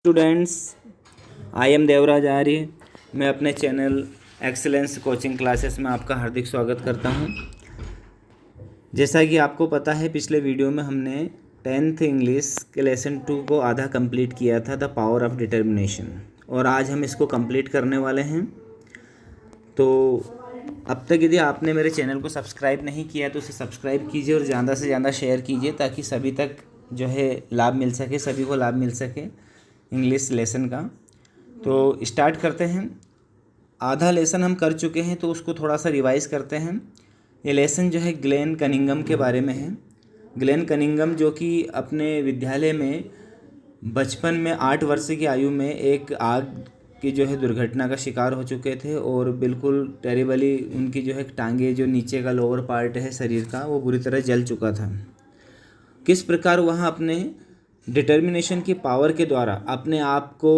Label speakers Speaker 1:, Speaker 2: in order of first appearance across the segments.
Speaker 1: Students, I am Devraj आर्य। मैं अपने channel excellence coaching classes में आपका हार्दिक स्वागत करता हूं। जैसा कि आपको पता है, पिछले वीडियो में हमने 10th इंग्लिश के लेसन 2 को आधा कंप्लीट किया था, द पावर ऑफ डिटर्मिनेशन, और आज हम इसको कंप्लीट करने वाले हैं। तो अब तक यदि आपने मेरे चैनल को सब्सक्राइब नहीं किया तो उसे सब्सक्राइब कीजिए और ज़्यादा से ज़्यादा शेयर कीजिए, ताकि सभी तक जो है लाभ मिल सके, सभी को लाभ मिल सके इंग्लिश लेसन का। तो स्टार्ट करते हैं। आधा लेसन हम कर चुके हैं, तो उसको थोड़ा सा रिवाइज़ करते हैं। ये लेसन जो है ग्लेन कनिंगम के बारे में है। ग्लेन कनिंगम जो कि अपने विद्यालय में बचपन में 8 वर्ष की आयु में एक आग की जो है दुर्घटना का शिकार हो चुके थे, और बिल्कुल टेरिबली उनकी जो है टांगे, जो नीचे का लोअर पार्ट है शरीर का, वो बुरी तरह जल चुका था। किस प्रकार वहाँ अपने डिटर्मिनेशन की पावर के द्वारा अपने आप को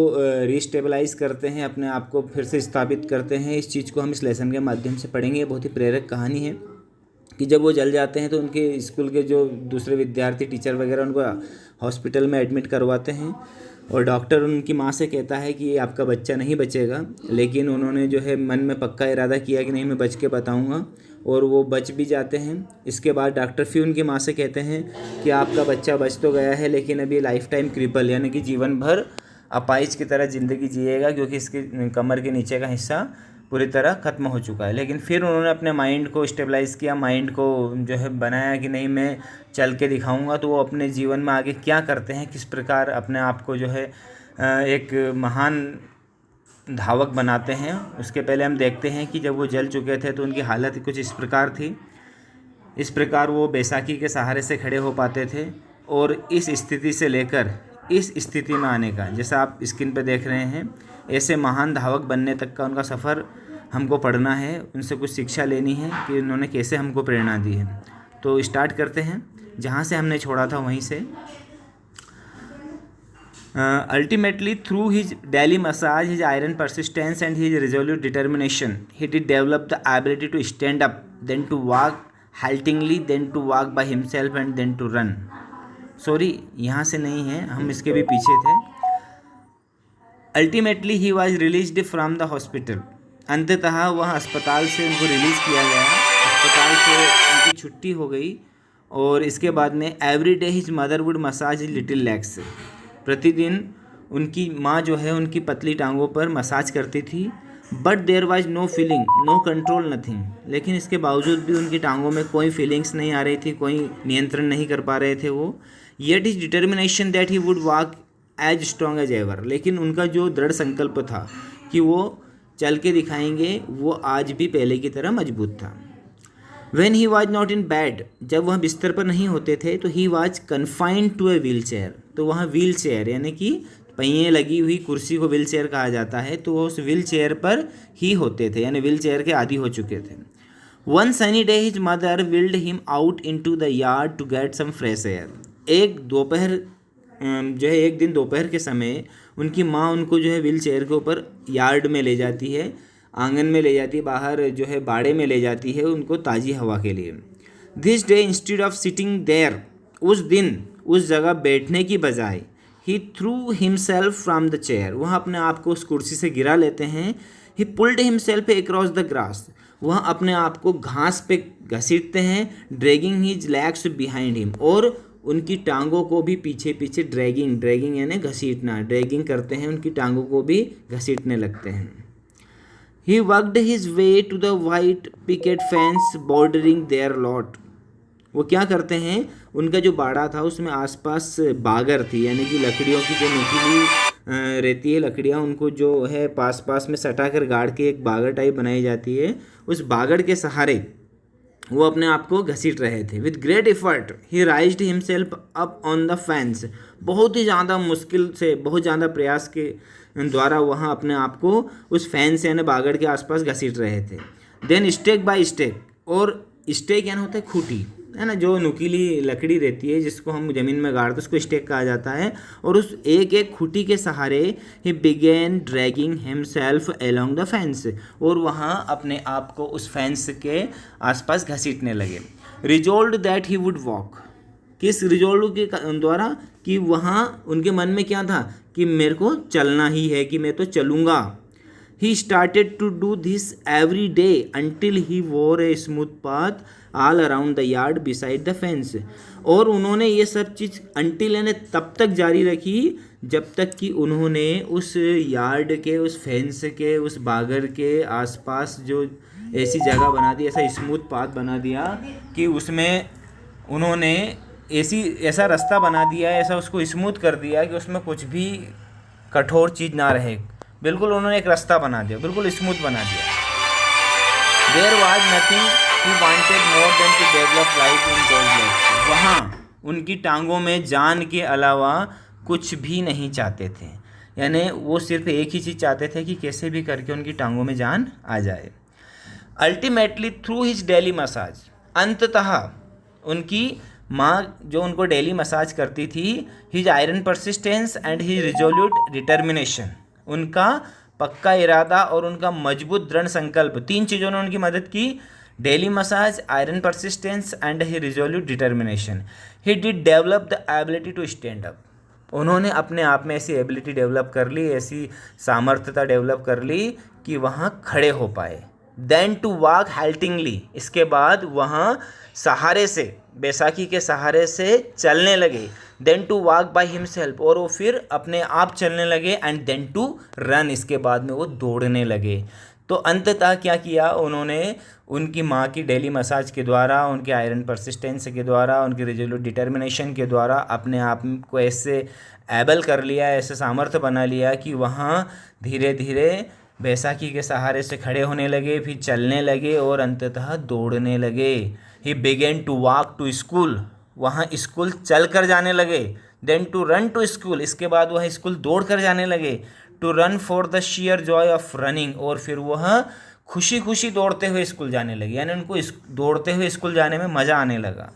Speaker 1: रीस्टेबलाइज करते हैं, अपने आप को फिर से स्थापित करते हैं, इस चीज़ को हम इस लेसन के माध्यम से पढ़ेंगे। ये बहुत ही प्रेरक कहानी है कि जब वो जल जाते हैं तो उनके स्कूल के जो दूसरे विद्यार्थी, टीचर वगैरह उनको हॉस्पिटल में एडमिट करवाते हैं, और डॉक्टर उनकी माँ से कहता है कि ये आपका बच्चा नहीं बचेगा। लेकिन उन्होंने जो है मन में पक्का इरादा किया कि नहीं, मैं बच के बताऊँगा, और वो बच भी जाते हैं। इसके बाद डॉक्टर फिर उनकी माँ से कहते हैं कि आपका बच्चा बच तो गया है, लेकिन अभी लाइफ टाइम क्रिपल, यानी कि जीवन भर अपाहिज की तरह ज़िंदगी जिएगा, क्योंकि इसके कमर के नीचे का हिस्सा पूरी तरह ख़त्म हो चुका है। लेकिन फिर उन्होंने अपने माइंड को स्टेबलाइज़ किया, माइंड को जो है बनाया कि नहीं, मैं चल के दिखाऊंगा। तो वो अपने जीवन में आगे क्या करते हैं, किस प्रकार अपने आप को जो है एक महान धावक बनाते हैं। उसके पहले हम देखते हैं कि जब वो जल चुके थे तो उनकी हालत कुछ इस प्रकार थी। इस प्रकार वो बैसाखी के सहारे से खड़े हो पाते थे, और इस स्थिति से लेकर इस स्थिति में आने का, जैसा आप स्क्रीन पे देख रहे हैं, ऐसे महान धावक बनने तक का उनका सफ़र हमको पढ़ना है, उनसे कुछ शिक्षा लेनी है कि उन्होंने कैसे हमको प्रेरणा दी है। तो स्टार्ट करते हैं जहाँ से हमने छोड़ा था वहीं से। Ultimately, through his daily massage, his iron persistence, and his resolute determination, he did develop the ability to stand up, then to walk haltingly, then to walk by himself, and then to run. Sorry, यहाँ से नहीं है, हम इसके भी पीछे थे। Ultimately, he was released from the hospital. अंततः वह अस्पताल से उनको रिलीज़ किया गया, अस्पताल से उनकी छुट्टी हो गई। और इसके बाद में every day his mother would massage his little legs. प्रतिदिन उनकी माँ जो है उनकी पतली टांगों पर मसाज करती थी। But there was no feeling, no control, nothing. लेकिन इसके बावजूद भी उनकी टांगों में कोई फीलिंग्स नहीं आ रही थी, कोई नियंत्रण नहीं कर पा रहे थे वो। Yet is determination that he would walk as strong as ever. लेकिन उनका जो दृढ़ संकल्प था कि वो चल के दिखाएंगे, वो आज भी पहले की तरह मजबूत था। When he was not in bed, जब वह बिस्तर पर नहीं होते थे, तो he was confined to a wheelchair। तो वहाँ व्हील चेयर, यानी कि पहिए लगी हुई कुर्सी को व्हील चेयर कहा जाता है, तो वो उस व्हील चेयर पर ही होते थे, यानी व्हील चेयर के आदी हो चुके थे। One sunny day his mother wheeled him out into the yard to get some fresh air। एक दिन दोपहर के समय उनकी माँ उनको जो है व्हील चेयर के ऊपर यार्ड में ले जाती है, आंगन में ले जाती है, बाहर जो है बाड़े में ले जाती है उनको ताज़ी हवा के लिए। This day instead of sitting there, उस दिन उस जगह बैठने की बजाय ही threw himself from the chair, वह अपने आप को उस कुर्सी से गिरा लेते हैं। ही pulled himself across the grass, वह अपने आप को घास पे घसीटते हैं। Dragging his legs behind him, और उनकी टांगों को भी पीछे पीछे ड्रैगिंग यानी घसीटना, ड्रैगिंग करते हैं, उनकी टांगों को भी घसीटने लगते हैं। He worked his way to the white picket fence bordering their lot। वो क्या करते हैं, उनका जो बाड़ा था उसमें आसपास बागर थी, यानी कि लकड़ियों की जो नुकीली रहती है लकड़ियाँ, उनको जो है पास पास में सटा कर गाड़ के एक बागर टाइप बनाई जाती है, उस बागर के सहारे वो अपने आप को घसीट रहे थे। With great effort he राइज्ड himself up on the fence. बहुत ही ज़्यादा मुश्किल से, बहुत ज़्यादा प्रयास के द्वारा वहाँ अपने आप को उस फैंस यानी बागड़ के आसपास घसीट रहे थे। देन स्टेक बाय स्टेक, और स्टेक यानी होता है खूंटी, है ना, जो नुकीली लकड़ी रहती है जिसको हम ज़मीन में गाड़ते उसको स्टेक कहा जाता है। और उस एक एक खूंटी के सहारे ही begin dragging himself along the fence, और वहाँ अपने आप को उस फेंस के आसपास घसीटने लगे। रिजोल्व्ड दैट ही वुड वॉक, किस रिजोल्व के द्वारा, कि वहाँ उनके मन में क्या था कि मेरे को चलना ही है, कि मैं तो चलूँगा। He started to do this every day until he wore a smooth path all around the yard beside the fence। और उन्होंने ये सब चीज़ until यानी तब तक जारी रखी जब तक कि उन्होंने उस यार्ड के, उस फेंस के, उस बागर के आसपास जो ऐसी जगह बना दी, ऐसा स्मूथ पाथ बना दिया कि उसमें उन्होंने ऐसा रास्ता बना दिया, ऐसा उसको स्मूथ कर दिया कि उसमें कुछ भी कठोर चीज़ ना रहे। बिल्कुल उन्होंने एक रास्ता बना दिया, बिल्कुल स्मूथ बना दिया। There was nothing he wanted more than to develop life in those legs. वहाँ उनकी टांगों में जान के अलावा कुछ भी नहीं चाहते थे, यानी वो सिर्फ एक ही चीज़ चाहते थे कि कैसे भी करके उनकी टांगों में जान आ जाए। Ultimately through his daily massage, अंततः उनकी माँ जो उनको डेली मसाज करती थी, his iron persistence and his resolute determination, उनका पक्का इरादा और उनका मजबूत दृढ़ संकल्प, 3 चीज़ों ने उनकी मदद की। Daily massage, iron persistence and he resolute determination. He did develop the ability to stand up, उन्होंने अपने आप में ऐसी एबिलिटी डेवलप कर ली, ऐसी सामर्थ्यता डेवलप कर ली कि वहाँ खड़े हो पाए। देन टू वॉक हेल्टिंगली, इसके बाद वहाँ सहारे से, बैसाखी के सहारे से चलने लगे। Then to walk by himself, और वो फिर अपने आप चलने लगे। एंड देन टू रन, इसके बाद में वो दौड़ने लगे। तो अंततः क्या किया उन्होंने, उनकी माँ की डेली मसाज के द्वारा, उनके आयरन परसिस्टेंस के द्वारा, उनकी रिजोल्यूट डिटर्मिनेशन के द्वारा अपने आप को ऐसे एबल कर लिया, ऐसे सामर्थ्य बना लिया कि वहाँ धीरे धीरे बैसाखी के सहारे से खड़े होने लगे, फिर चलने लगे और अंततः दौड़ने लगे। He began to walk to school, वहाँ स्कूल चल कर जाने लगे। Then to run to school, इसके बाद वह स्कूल दौड़ कर जाने लगे। To run for the sheer joy of running, और फिर वह खुशी खुशी दौड़ते हुए स्कूल जाने लगे, यानी उनको दौड़ते हुए स्कूल जाने में मज़ा आने लगा।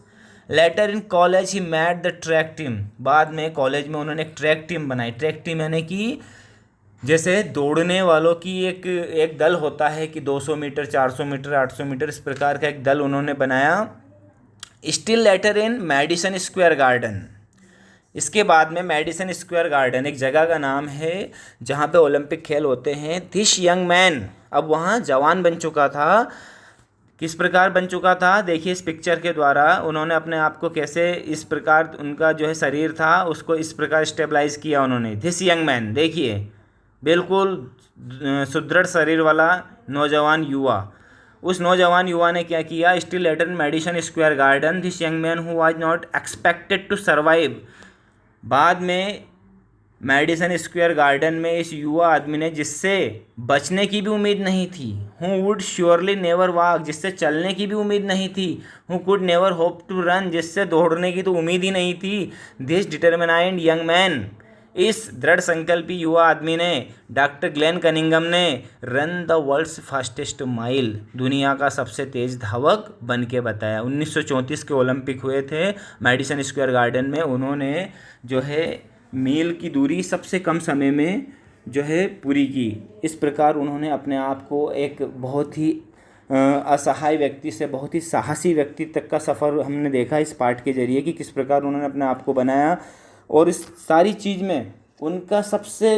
Speaker 1: Later in college he made the track team, बाद में कॉलेज में उन्होंने एक ट्रैक टीम बनाई। ट्रैक टीम यानी कि जैसे दौड़ने वालों की एक दल होता है कि 200 मीटर, 400 मीटर, 800 मीटर, इस प्रकार का एक दल उन्होंने बनाया। Still later in Madison Square garden, इसके बाद में मैडिसन स्क्वायर गार्डन एक जगह का नाम है जहाँ पे ओलंपिक खेल होते हैं। दिस यंग मैन अब वहाँ जवान बन चुका था। किस प्रकार बन चुका था, देखिए इस पिक्चर के द्वारा उन्होंने अपने आप को कैसे, इस प्रकार उनका जो है शरीर था उसको इस प्रकार स्टेबलाइज किया उन्होंने। दिस यंग मैन, देखिए बिल्कुल सुदृढ़ शरीर वाला नौजवान युवा, उस नौजवान युवा ने क्या किया, still later in Madison Square Garden this young man who was not expected to survive, बाद में मैडिसन स्क्वायर गार्डन में इस युवा आदमी ने, जिससे बचने की भी उम्मीद नहीं थी, who would surely never walk, जिससे चलने की भी उम्मीद नहीं थी, who could never hope to run, जिससे दौड़ने की तो उम्मीद ही नहीं थी, दिस डिटरमिनाइंड यंग मैन, इस दृढ़ संकल्पी युवा आदमी ने, डॉक्टर ग्लेन कनिंगम ने, run the world's fastest mile, दुनिया का सबसे तेज़ धावक बन के बताया। 1934 के ओलंपिक हुए थे मैडिसन स्क्वायर गार्डन में, उन्होंने जो है मील की दूरी सबसे कम समय में जो है पूरी की। इस प्रकार उन्होंने अपने आप को एक बहुत ही असहाय व्यक्ति से बहुत ही साहसी व्यक्ति तक का सफ़र हमने देखा इस पाठ के जरिए कि किस प्रकार उन्होंने अपने आप को बनाया। और इस सारी चीज़ में उनका सबसे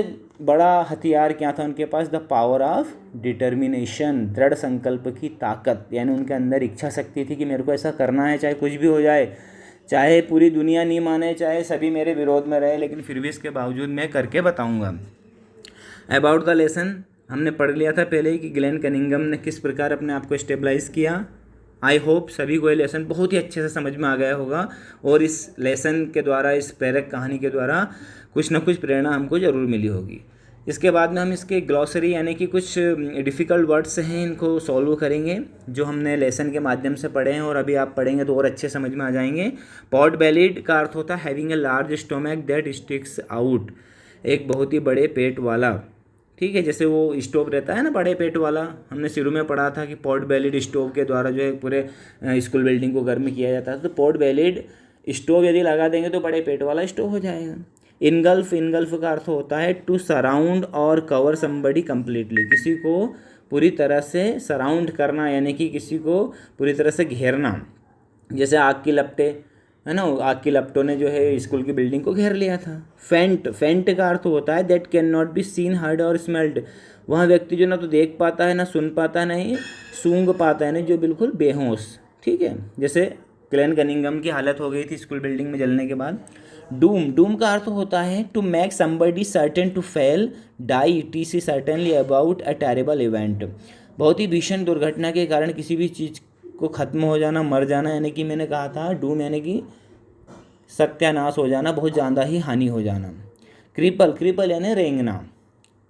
Speaker 1: बड़ा हथियार क्या था उनके पास, द पावर ऑफ डिटर्मिनेशन, दृढ़ संकल्प की ताकत, यानी उनके अंदर इच्छा शक्ति थी कि मेरे को ऐसा करना है, चाहे कुछ भी हो जाए, चाहे पूरी दुनिया नहीं माने, चाहे सभी मेरे विरोध में रहे, लेकिन फिर भी इसके बावजूद मैं करके बताऊंगा। अबाउट द लेसन हमने पढ़ लिया था पहले ही कि ग्लेन कनिंगम ने किस प्रकार अपने आप को स्टेबलाइज किया। आई होप सभी को ये लेसन बहुत ही अच्छे से समझ में आ गया होगा, और इस लेसन के द्वारा, इस प्रेरक कहानी के द्वारा कुछ ना कुछ प्रेरणा हमको ज़रूर मिली होगी। इसके बाद में हम इसके ग्लॉसरी यानी कि कुछ डिफ़िकल्ट वर्ड्स हैं, इनको सॉल्व करेंगे जो हमने लेसन के माध्यम से पढ़े हैं, और अभी आप पढ़ेंगे तो और अच्छे समझ में आ जाएंगे। पॉट बेलिड का अर्थ होता है having a large stomach that sticks out, एक बहुत ही बड़े पेट वाला, ठीक है, जैसे वो स्टोव रहता है ना बड़े पेट वाला, हमने शुरू में पढ़ा था कि पॉट बेलिड स्टोव के द्वारा जो है पूरे स्कूल बिल्डिंग को गर्म किया जाता है। तो पॉट बेलिड स्टोव यदि लगा देंगे तो बड़े पेट वाला स्टोव हो जाएगा। इनगल्फ, इनगल्फ का अर्थ होता है टू सराउंड और कवर समबडी कम्प्लीटली, किसी को पूरी तरह से सराउंड करना, यानी कि किसी को पूरी तरह से घेरना, जैसे आग की लपटें है ना, आग की लपटों ने जो है स्कूल की बिल्डिंग को घेर लिया था। फेंट, फेंट का अर्थ होता है that can not be seen, heard और स्मेल्ड। वह व्यक्ति जो ना तो देख पाता है, ना सुन पाता है, ना ही सूंघ पाता है, ना जो बिल्कुल बेहोश। ठीक है, जैसे ग्लेन कनिंघम की हालत हो गई थी स्कूल बिल्डिंग में जलने के बाद। डूम, डूम का अर्थ होता है to make somebody certain to fail, die, T C certainly about a terrible event. बहुत ही भीषण दुर्घटना के कारण किसी भी चीज़ को ख़त्म हो जाना, मर जाना, यानी कि मैंने कहा था डूम यानी कि सत्यानाश हो जाना, बहुत ज़्यादा ही हानि हो जाना। क्रिपल, क्रिपल यानी रेंगना।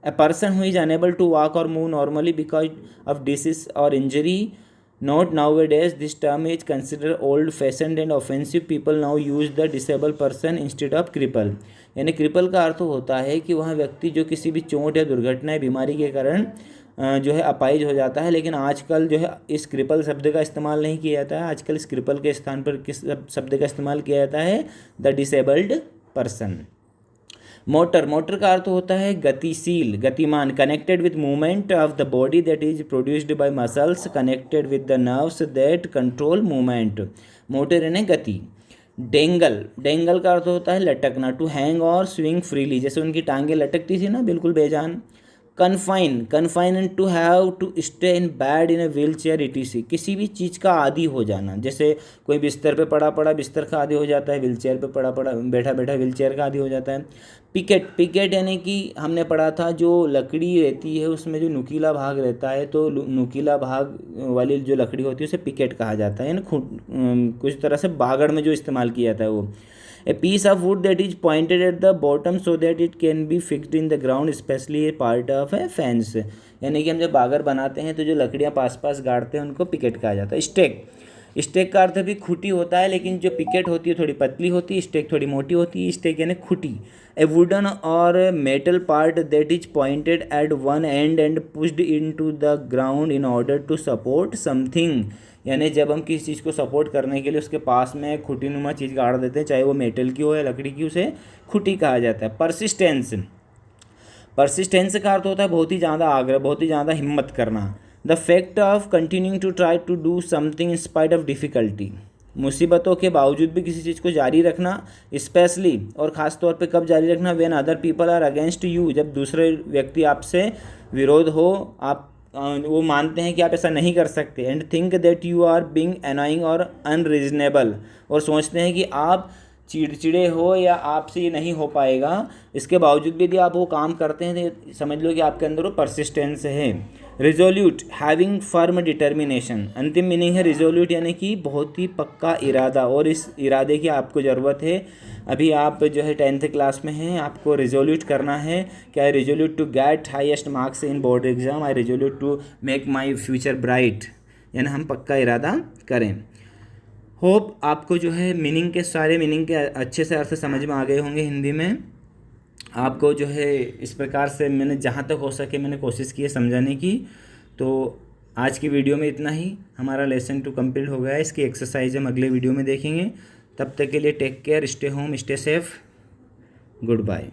Speaker 1: A person who is unable to walk or move normally because of disease or injury. Not nowadays, this term is considered old-fashioned and offensive. People now use the disabled person instead of cripple. यानी cripple का अर्थ होता है कि वह व्यक्ति जो किसी भी चोट या दुर्घटना या बीमारी के कारण जो है अपाहिज हो जाता है, लेकिन आजकल जो है इस क्रिपल शब्द का इस्तेमाल नहीं किया जाता है। आजकल इस क्रिपल के स्थान पर किस शब्द का इस्तेमाल किया जाता है? The disabled person. Motor, motor का अर्थ होता है गतिशील, गतिमान। Connected with movement of the body that is produced by muscles connected with the nerves that control movement. Motor यानी गति। डेंगल, डेंगल का अर्थ होता है लटकना, टू हैंग और स्विंग फ्रीली, जैसे उनकी टांगें लटकती थी ना बिल्कुल बेजान। Confine, confine and to have to stay in bed in a wheel chair etc., किसी भी चीज़ का आदी हो जाना, जैसे कोई बिस्तर पे पड़ा पड़ा बिस्तर का आदी हो जाता है, व्हील चेयर पे पड़ा पड़ा बैठा बैठा व्हील चेयर का आदी हो जाता है। पिकेट, पिकेट यानी कि हमने पढ़ा था जो लकड़ी रहती है उसमें जो नुकीला भाग रहता है, तो नुकीला भाग वाली जो लकड़ी होती है उसे पिकेट कहा जाता है, यानी कुछ तरह से बागड़ में जो इस्तेमाल किया जाता है वो। A piece of wood that is pointed at the bottom so that it can be fixed in the ground, especially a part of a fence। यानी कि हम जब बागर बनाते हैं तो जो लकड़ियाँ पास पास गाड़ते हैं उनको पिकेट कहा जाता है। स्टेक, स्टेक का अर्थ भी खुटी होता है, लेकिन जो पिकेट होती है थोड़ी पतली होती है, स्टेक थोड़ी मोटी होती है। स्टेक यानी खुटी। ए वुडन और metal part that is pointed at one end and pushed into the ground in order to support something. यानी जब हम किसी चीज़ को सपोर्ट करने के लिए उसके पास में खुटी नुमा चीज़ गाड़ देते हैं, चाहे वो मेटल की हो या लकड़ी की, उसे खुटी कहा जाता है। परसिस्टेंस, परसिस्टेंस का अर्थ होता है बहुत ही ज़्यादा आग्रह, बहुत ही ज़्यादा हिम्मत करना। The fact of continuing to try to do something in spite of difficulty, मुसीबतों के बावजूद भी किसी चीज़ को जारी रखना। स्पेशली, और ख़ास तौर पे कब जारी रखना? When other people are against you, जब दूसरे व्यक्ति आपसे विरोध हो, आप वो मानते हैं कि आप ऐसा नहीं कर सकते। And think that you are being annoying और अनरीजनेबल, और सोचते हैं कि आप चिड़चिड़े हो या आपसे ये नहीं हो पाएगा, इसके बावजूद भी यदि आप वो काम करते हैं तो समझ लो कि आपके अंदर वो परसिस्टेंस है। रिजोल्यूट, हैविंग फर्म डिटर्मिनेशन, अंतिम मीनिंग है रिजोल्यूट यानी कि बहुत ही पक्का इरादा, और इस इरादे की आपको ज़रूरत है। अभी आप जो है 10th क्लास में हैं, आपको रिजोल्यूट करना है कि I resolute to get highest marks in board exam, I resolute to make my future bright, यानी हम पक्का इरादा करें। होप आपको जो है मीनिंग के सारे मीनिंग के अच्छे से अर्थ समझ में आ गए होंगे हिंदी में। आपको जो है इस प्रकार से मैंने जहाँ तक हो सके मैंने कोशिश की है समझाने की। तो आज की वीडियो में इतना ही, हमारा लेसन 2 कंप्लीट हो गया है। इसकी एक्सरसाइज हम अगले वीडियो में देखेंगे। तब तक के लिए take care, stay home, stay safe, good bye.